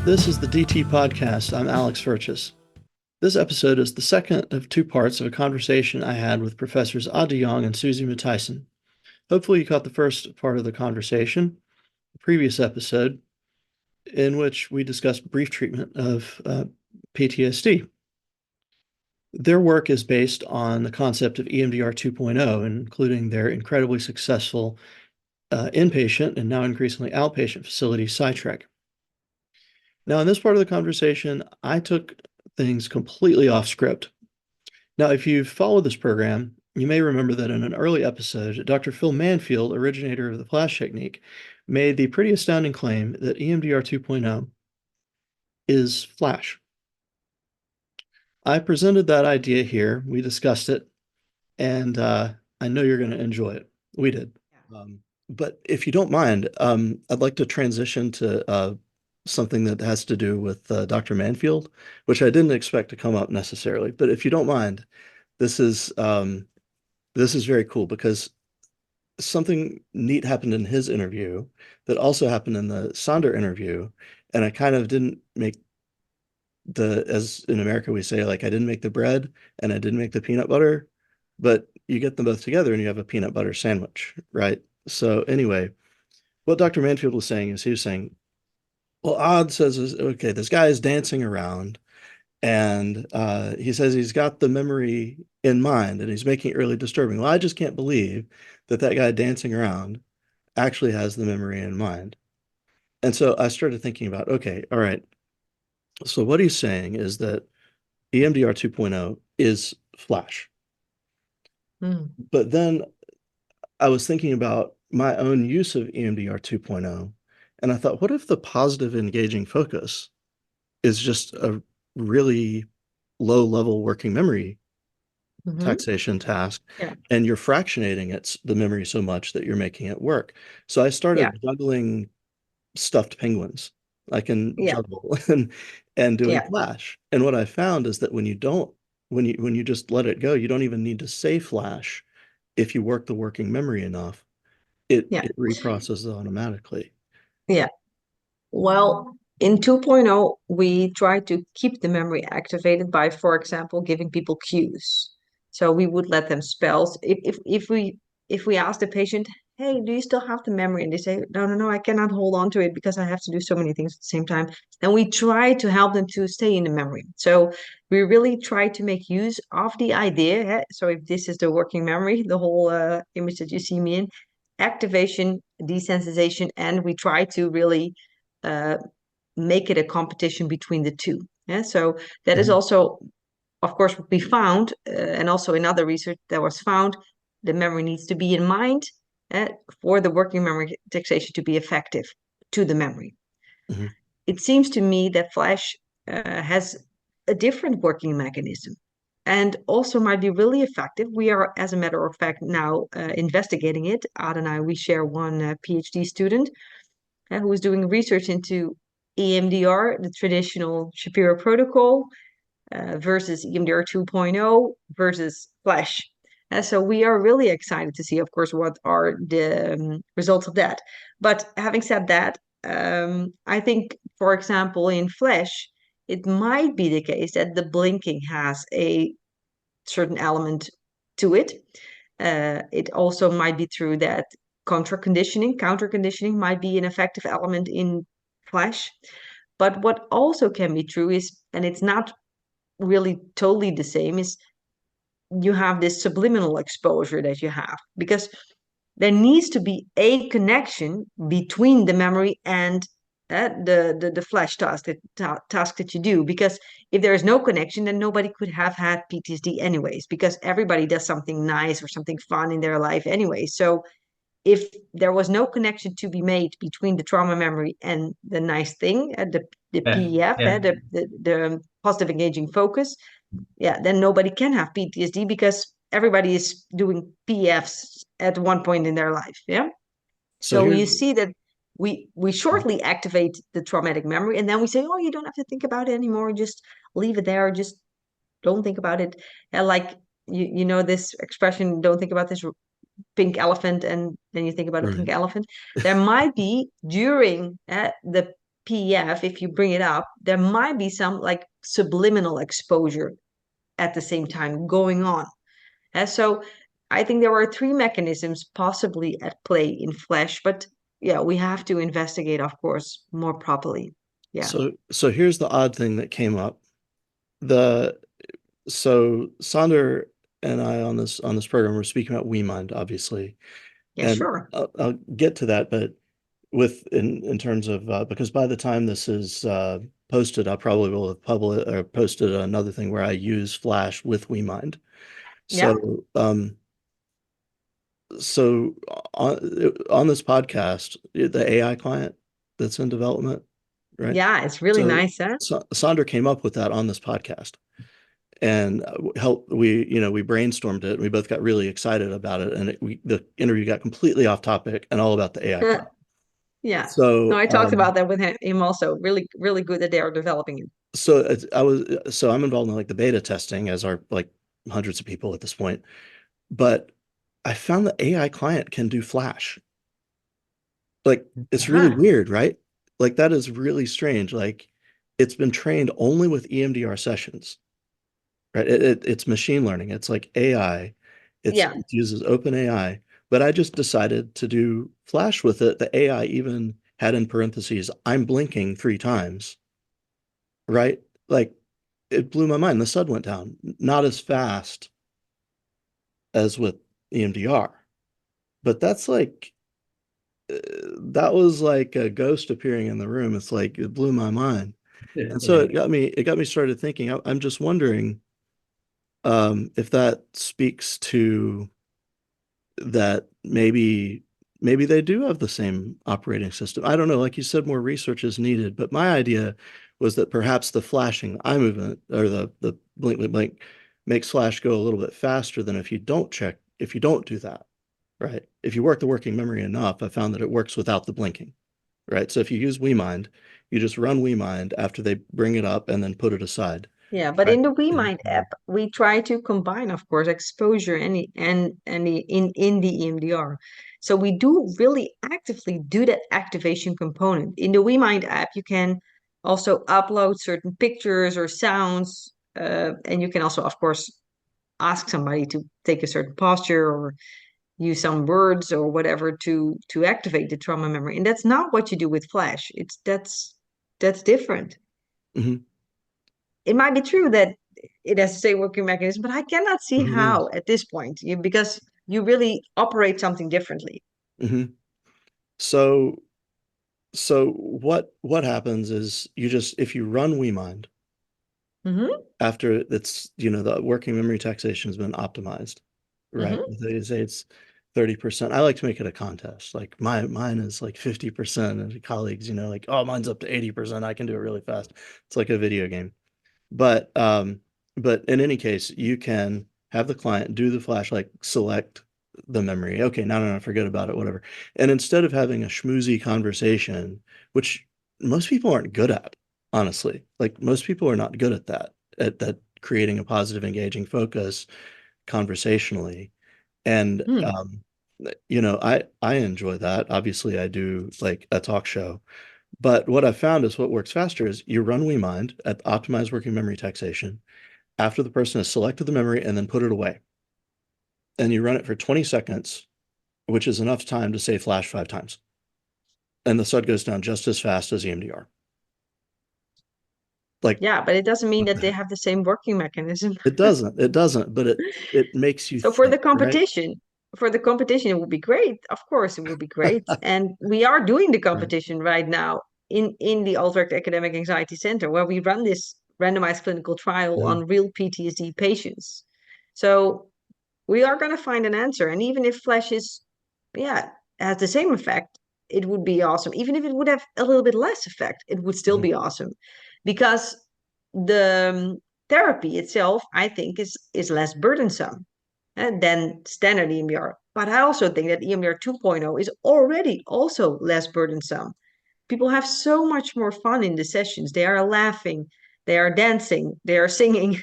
This is the DT Podcast. I'm Alex Furches. This episode is the second of two parts of a conversation I had with Professors Jongh and Suzy Matthijssen. Hopefully you caught the first part of the conversation, the previous episode, in which we discussed brief treatment of PTSD. Their work is based on the concept of EMDR 2.0, including their incredibly successful inpatient and now increasingly outpatient facility, PSYTREC. Now, in this part of the conversation, I took things completely off script. Now, if you've followed this program, you may remember that in an early episode, Dr. Phil Manfield, originator of the Flash technique, made the pretty astounding claim that EMDR 2.0 is Flash. I presented that idea here. We discussed it, and I know you're going to enjoy it. We did. But if you don't mind, I'd like to transition to something that has to do with Dr. Manfield, which I didn't expect to come up necessarily. But if you don't mind, this is very cool because something neat happened in his interview that also happened in the Sonder interview, and I kind of didn't make as in America we say, like, I didn't make the bread and I didn't make the peanut butter, but you get them both together and you have a peanut butter sandwich, right? So anyway, what Dr. Manfield was saying is he was saying, well, Odd says, okay, this guy is dancing around and he says he's got the memory in mind and he's making it really disturbing. Well, I just can't believe that guy dancing around actually has the memory in mind. And so I started thinking about, okay, all right. So what he's saying is that EMDR 2.0 is Flash. But then I was thinking about my own use of EMDR 2.0, and I thought, what if the positive engaging focus is just a really low-level working memory taxation task, and you're fractionating the memory so much that you're making it work. So I started juggling stuffed penguins. I can juggle and doing Flash. And what I found is that when you just let it go, you don't even need to say Flash. If you work the working memory enough, it reprocesses automatically. Yeah. Well, in 2.0, we try to keep the memory activated by, for example, giving people cues. So we would let them spell. If we ask the patient, hey, do you still have the memory? And they say, no, I cannot hold on to it because I have to do so many things at the same time. Then we try to help them to stay in the memory. So we really try to make use of the idea. So if this is the working memory, the whole image that you see me in, activation, desensitization, and we try to really make it a competition between the two. So that is also, of course, what we found, and also in other research that was found, the memory needs to be in mind for the working memory taxation to be effective to the memory. It seems to me that Flash has a different working mechanism and also might be really effective. We are, as a matter of fact, now investigating it. Ad and I, we share one PhD student who is doing research into EMDR, the traditional Shapiro protocol, versus EMDR 2.0 versus Flash. So we are really excited to see, of course, what are the results of that. But having said that, I think, for example, in Flash, it might be the case that the blinking has a certain element to it. It also might be true that counter conditioning might be an effective element in Flash. But what also can be true is, and it's not really totally the same, is you have this subliminal exposure that you have, because there needs to be a connection between the memory and the Flash task that you do, because if there is no connection, then nobody could have had PTSD anyways, because everybody does something nice or something fun in their life anyway. So if there was no connection to be made between the trauma memory and the nice thing, the PEF, the positive engaging focus, then nobody can have PTSD because everybody is doing PFs at one point in their life. So you see that we shortly activate the traumatic memory, and then we say, oh, you don't have to think about it anymore. Just leave it there. Just don't think about it. And like, you know, this expression, don't think about this pink elephant, and then you think about a pink elephant. There might be during the PEF, if you bring it up, there might be some like subliminal exposure at the same time going on. And so I think there are three mechanisms possibly at play in Flash, but yeah, we have to investigate, of course, more properly. Yeah. So here's the odd thing that came up. The so Sander and I on this program were speaking about WeMind, obviously, Yeah, and sure. I'll get to that, but in terms of because by the time this is posted, I probably will have published or posted another thing where I use Flash with WeMind. Yeah. So on this podcast, the AI client that's in development, right? Yeah, it's really So, nice, huh? Sandra came up with that on this podcast and helped we brainstormed it. And we both got really excited about it, and the interview got completely off topic and all about the AI client. Yeah. No, So I talked about that with him also. Really, really good that they are developing it. so I'm involved in like the beta testing as are like hundreds of people at this point, but I found the AI client can do Flash. Like it's really Huh. weird, right? Like that is really strange. Like it's been trained only with EMDR sessions, right? It's machine learning. It's like AI. Yeah. It uses open AI, but I just decided to do Flash with it. The AI even had in parentheses, I'm blinking 3 times, right? Like it blew my mind. The sun went down, not as fast as with EMDR, but that's like that was like a ghost appearing in the room. It's like it blew my mind. And so Yeah. it got me started thinking. I'm just wondering if that speaks to that maybe they do have the same operating system. I don't know. Like you said, more research is needed. But my idea was that perhaps the flashing eye movement or the blink blink blink makes Flash go a little bit faster than if you don't do that, right? If you work the working memory enough, I found that it works without the blinking, right? So if you use WeMind, you just run WeMind after they bring it up and then put it aside. Yeah, but Right. in the WeMind app, we try to combine, of course, exposure and the in the EMDR. So we do really actively do that activation component. In the WeMind app, you can also upload certain pictures or sounds, and you can also, of course, ask somebody to take a certain posture or use some words or whatever to activate the trauma memory. And that's not what you do with Flash. It's that's different. Hmm. It might be true that it has the same working mechanism, but I cannot see Who knows? how at this point, because you really operate something differently. Hmm. So what happens is you just if you run WeMind Hmm. after it's the working memory taxation has been optimized, right? Hmm. They say it's 30%. I like to make it a contest. Like mine is like 50%, and colleagues, like, oh, mine's up to 80%. I can do it really fast. It's like a video game. But but in any case, you can have the client do the flash, like select the memory. Okay, no, forget about it, whatever. And instead of having a schmoozy conversation, which most people aren't good at, honestly, like most people are not good at that, at creating a positive, engaging focus conversationally. And Hmm. I enjoy that. Obviously, I do like a talk show. But what I found is what works faster is you run WeMind at optimized working memory taxation after the person has selected the memory and then put it away. And you run it for 20 seconds, which is enough time to say flash 5 times. And the SUD goes down just as fast as EMDR. Like Yeah, but it doesn't mean that they have the same working mechanism. it doesn't, but it makes you So for think, the right? competition, it would be great. Of course, it would be great. And we are doing the Right. competition right now in the Altrecht Academic Anxiety Center, where we run this randomized clinical trial Mhm. on real PTSD patients. So we are going to find an answer. And even if Flash yeah, has the same effect, it would be awesome. Even if it would have a little bit less effect, it would still Mhm. be awesome because the therapy itself, I think, is less burdensome than standard EMDR. But I also think that EMDR 2.0 is already also less burdensome. People have so much more fun in the sessions. They are laughing, they are dancing, they are singing.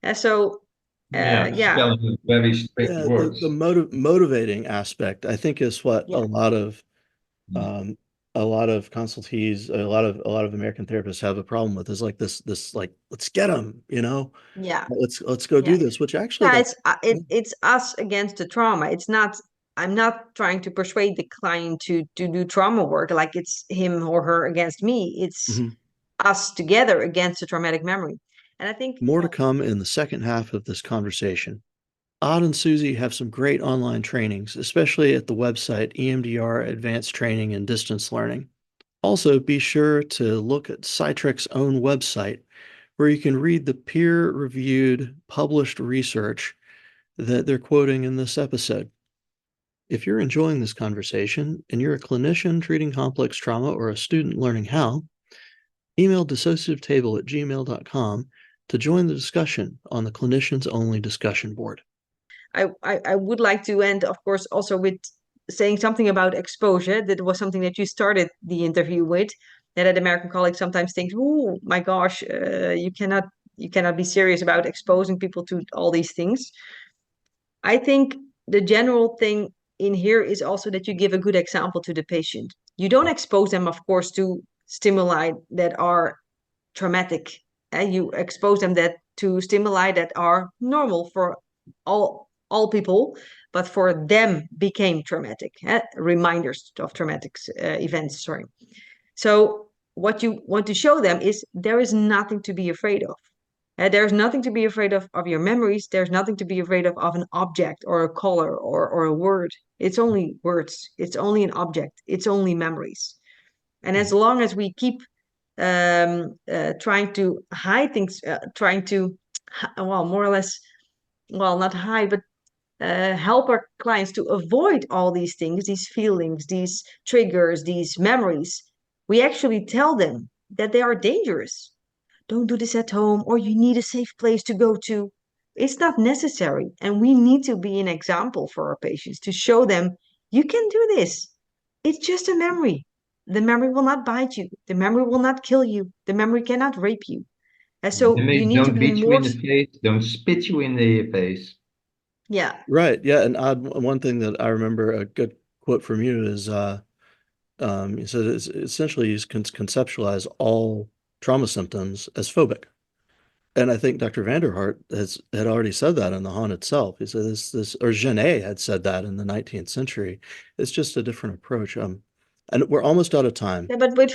And so, Yeah, yeah, spelling with very strict The words. motivating aspect, I think, is what a yeah, lot of Mm. a lot of consultees, a lot of American therapists have a problem with is like this like, let's get them, Yeah. let's go do Yeah. this, which actually Yeah, that's it's us against the trauma. It's not, I'm not trying to persuade the client to do trauma work like it's him or her against me. It's Mhm. us together against the traumatic memory. And I think More to come in the second half of this conversation. Odd and Suzy have some great online trainings, especially at the website EMDR Advanced Training and Distance Learning. Also, be sure to look at PSYTREC's own website, where you can read the peer-reviewed, published research that they're quoting in this episode. If you're enjoying this conversation and you're a clinician treating complex trauma or a student learning how, email dissociativetable@gmail.com to join the discussion on the Clinicians Only discussion board. I would like to end, of course, also with saying something about exposure. That was something that you started the interview with. That an American colleague sometimes thinks, "Oh my gosh, you cannot be serious about exposing people to all these things." I think the general thing in here is also that you give a good example to the patient. You don't expose them, of course, to stimuli that are traumatic, and you expose them that to stimuli that are normal for all people, but for them became traumatic, reminders of traumatic events. Sorry. So what you want to show them is there is nothing to be afraid of. There's nothing to be afraid of your memories. There's nothing to be afraid of an object or a color or a word. It's only words. It's only an object. It's only memories. And as long as we keep trying to hide things, trying to, well, more or less, well, not hide, but help our clients to avoid all these things, these feelings, these triggers, these memories, we actually tell them that they are dangerous. Don't do this at home, or you need a safe place to go to. It's not necessary. And we need to be an example for our patients to show them you can do this. It's just a memory. The memory will not bite you. The memory will not kill you. The memory cannot rape you. And so They you need to don't be beat you more, in the face, don't spit you in the face. yeah, Right. Yeah. And one thing that I remember a good quote from you is you said it's essentially you can conceptualize all trauma symptoms as phobic. And I think Dr. Vanderhart had already said that in the haunt itself. He said this or Genet had said that in the 19th century. It's just a different approach. And we're almost out of time. yeah, but with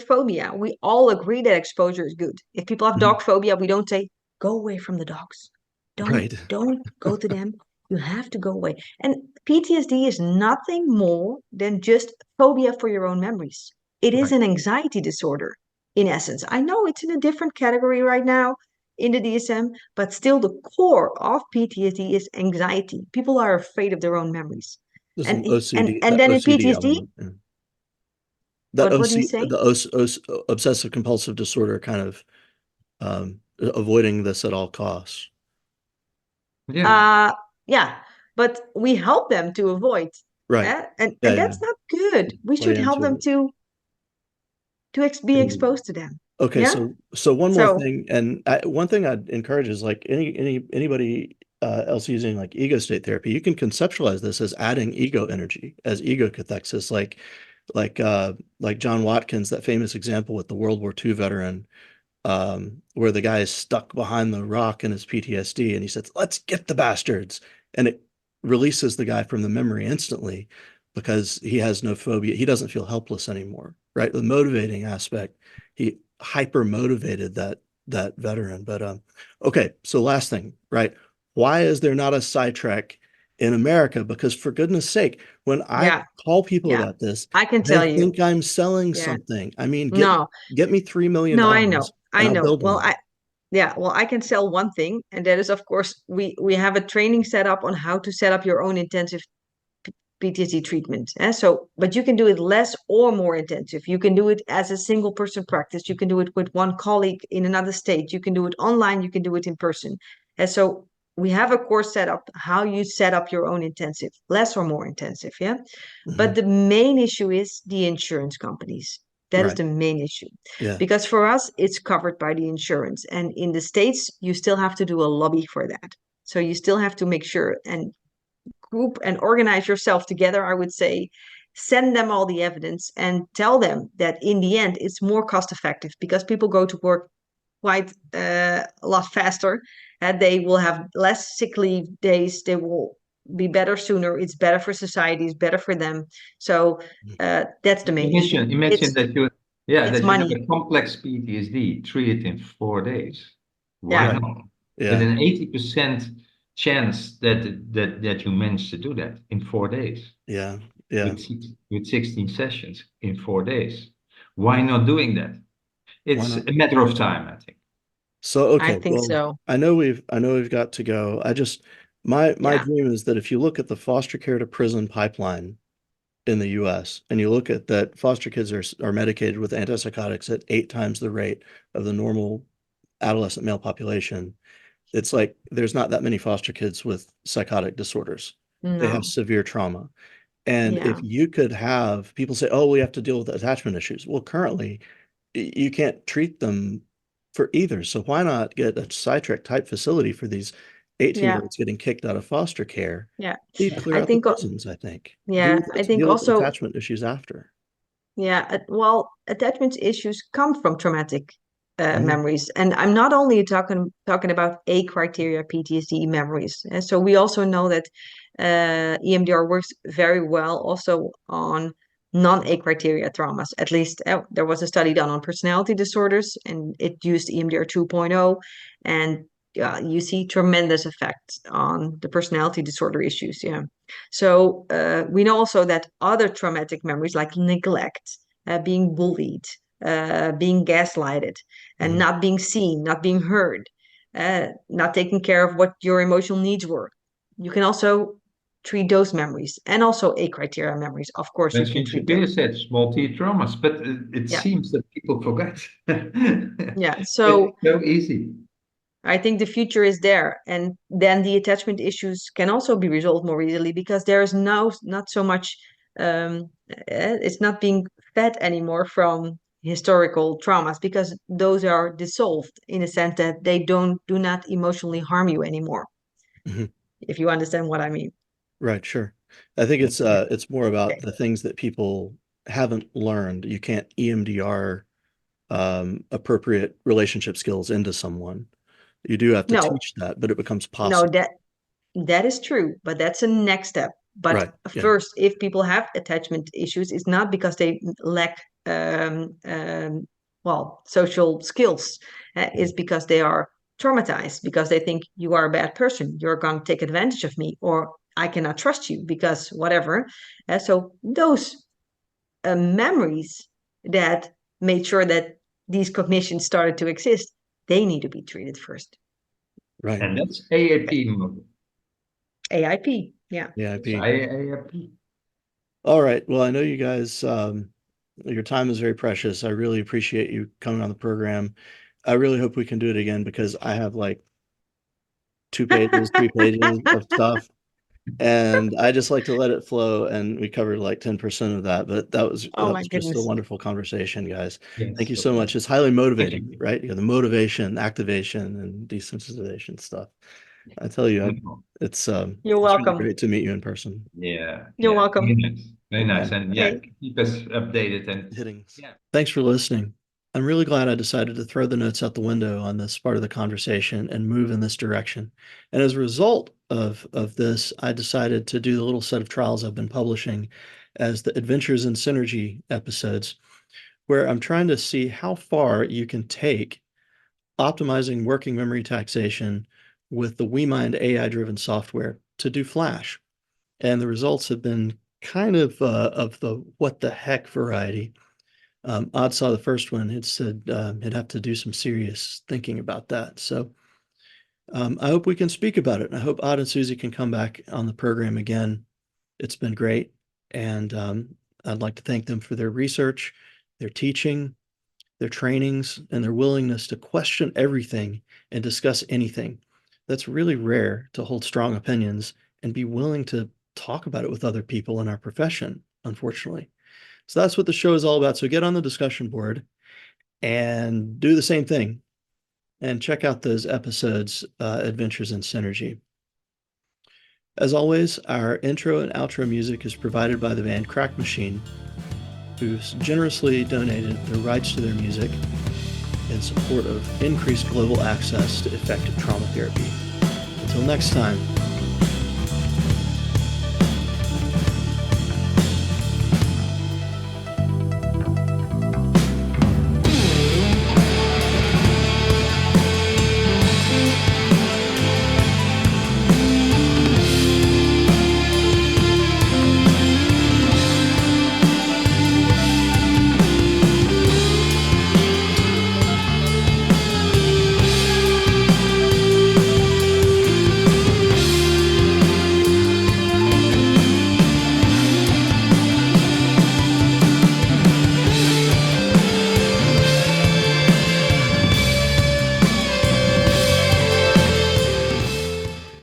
phobia, we all agree that exposure is good. If people have Mhm. dog phobia, we don't say go away from the dogs. Right. Don't go to them. You have to go away. And PTSD is nothing more than just phobia for your own memories. It is Right. an anxiety disorder, in essence. I know it's in a different category right now in the DSM, but still the core of PTSD is anxiety. People are afraid of their own memories. There's And an OCD, and that then in OCD PTSD, element. Yeah. That what do you OC, say? the obsessive compulsive disorder kind of avoiding this at all costs. Yeah. Uh, yeah, but we help them to avoid, Right. Yeah, and yeah. that's not good. We Play should help into them it. to be And exposed to them. okay, Yeah. so one more So thing, and one thing I'd encourage is like anybody else using like ego state therapy, you can conceptualize this as adding ego energy, as ego cathexis, like John Watkins, that famous example with the World War II veteran, where the guy is stuck behind the rock in his PTSD, and he says, "Let's get the bastards," and it releases the guy from the memory instantly because he has no phobia. He doesn't feel helpless anymore, right? The motivating aspect, he hyper motivated that veteran. But okay, so last thing, right? Why is there not a PSYTREC in America? Because for goodness sake, when I yeah, call people yeah, about this, I can they tell you. think I'm selling Yeah. something. I mean, No, get me $3 million no, and I I'll know. build Well, one. I can sell one thing, and that is, of course, we have a training set up on how to set up your own intensive PTSD treatment. So, but you can do it less or more intensive. You can do it as a single person practice. You can do it with one colleague in another state. You can do it online. You can do it in person. And so we have a course set up how you set up your own intensive, less or more intensive. Yeah. But Mhm. the main issue is the insurance companies. That is Right. the main issue. Yeah. Because for us, it's covered by the insurance. And in the States, you still have to do a lobby for that. So you still have to make sure and group and organize yourself together, I would say, send them all the evidence and tell them that in the end it's more cost effective because people go to work quite a lot faster, and they will have less sick leave days. They will be better sooner. It's better for society. It's better for them. So that's the main issue. Imagine that you, it's that you money. have a complex PTSD, treat it in 4 days. Why Yeah. not? Yeah. With an 80% chance that you manage to do that in 4 days. Yeah. Yeah. With 16 sessions in 4 days. Why not doing that? It's not? a matter of time, I think. So, okay, I think well, so. I know we've got to go. My Yeah. dream is that if you look at the foster care to prison pipeline in the US and you look at that, foster kids are medicated with antipsychotics at 8 times the rate of the normal adolescent male population. It's like there's not that many foster kids with psychotic disorders. They have No. severe trauma. And Yeah. if you could have people say, oh, we have to deal with attachment issues. Well, currently you can't treat them for either. So why not get a PSYTREC type facility for these 18-year-olds getting kicked out of foster care? Yeah. You clear I out the think prisons, I think. Yeah, I think Deal with also, attachment issues after. yeah, well, attachment issues come from traumatic Mhm. memories, and I'm not only talking about A criteria PTSD memories. And so we also know that EMDR works very well also on non-A criteria traumas. At least there was a study done on personality disorders, and it used EMDR 2.0, and you see tremendous effects on the personality disorder issues. Yeah. So we know also that other traumatic memories like neglect, being bullied, being gaslighted, and Mhm. not being seen, not being heard, not taking care of what your emotional needs were. You can also treat those memories, and also A criteria memories. Of course, you can Mentioned treat them. Shapiro said small T traumas, but it Yeah. seems that people forget. Yeah. It's So so easy. I think the future is there, and then the attachment issues can also be resolved more easily because there is now not so much. It's not being fed anymore from historical traumas because those are dissolved in a sense that they do not emotionally harm you anymore. Mhm. If you understand what I mean. Right, sure. I think it's more about Okay. the things that people haven't learned. You can't EMDR appropriate relationship skills into someone. You do have to No, teach that, but it becomes no, possible. that is true, but that's a next step. But Right. Yeah. first, if people have attachment issues, it's not because they lack well, social skills. It's because they are traumatized, because they think you are a bad person, you're going to take advantage of me, or I cannot trust you because whatever. So those memories that made sure that these cognitions started to exist, they need to be treated first. Right. And that's AAP model. AIP, yeah. Yeah. It's AAP. All right. Well, I know you guys, your time is very precious. I really appreciate you coming on the program. I really hope we can do it again because I have like 2 pages, 3 pages of stuff, and I just like to let it flow. And we covered like 10% of that, but that was Oh my just a goodness. wonderful conversation, guys. Thank Yes. you so much. It's highly Thank motivating, you. right? You know, the motivation, activation, and desensitization stuff. I tell you, Wonderful. it's You're it's really welcome. great to meet you in person. Yeah. You're Yeah. Very welcome. nice. Very nice. And yeah, Okay. keep us updated and Hitting. yeah. Thanks for listening. I'm really glad I decided to throw the notes out the window on this part of the conversation and move in this direction. And as a result of this, I decided to do the little set of trials I've been publishing as the Adventures in Synergy episodes, where I'm trying to see how far you can take optimizing working memory taxation with the WeMind AI-driven software to do Flash. And the results have been kind of the what the heck variety. Odd saw the first one. It said he'd have to do some serious thinking about that. So I hope we can speak about it. And I hope Odd and Suzy can come back on the program again. It's been great. And I'd like to thank them for their research, their teaching, their trainings, and their willingness to question everything and discuss anything. That's really rare, to hold strong opinions and be willing to talk about it with other people in our profession, unfortunately. So that's what the show is all about. So get on the discussion board and do the same thing and check out those episodes, Adventures in Synergy. As always, our intro and outro music is provided by the band Crack Machine, who's generously donated the rights to their music in support of increased global access to effective trauma therapy. Until next time.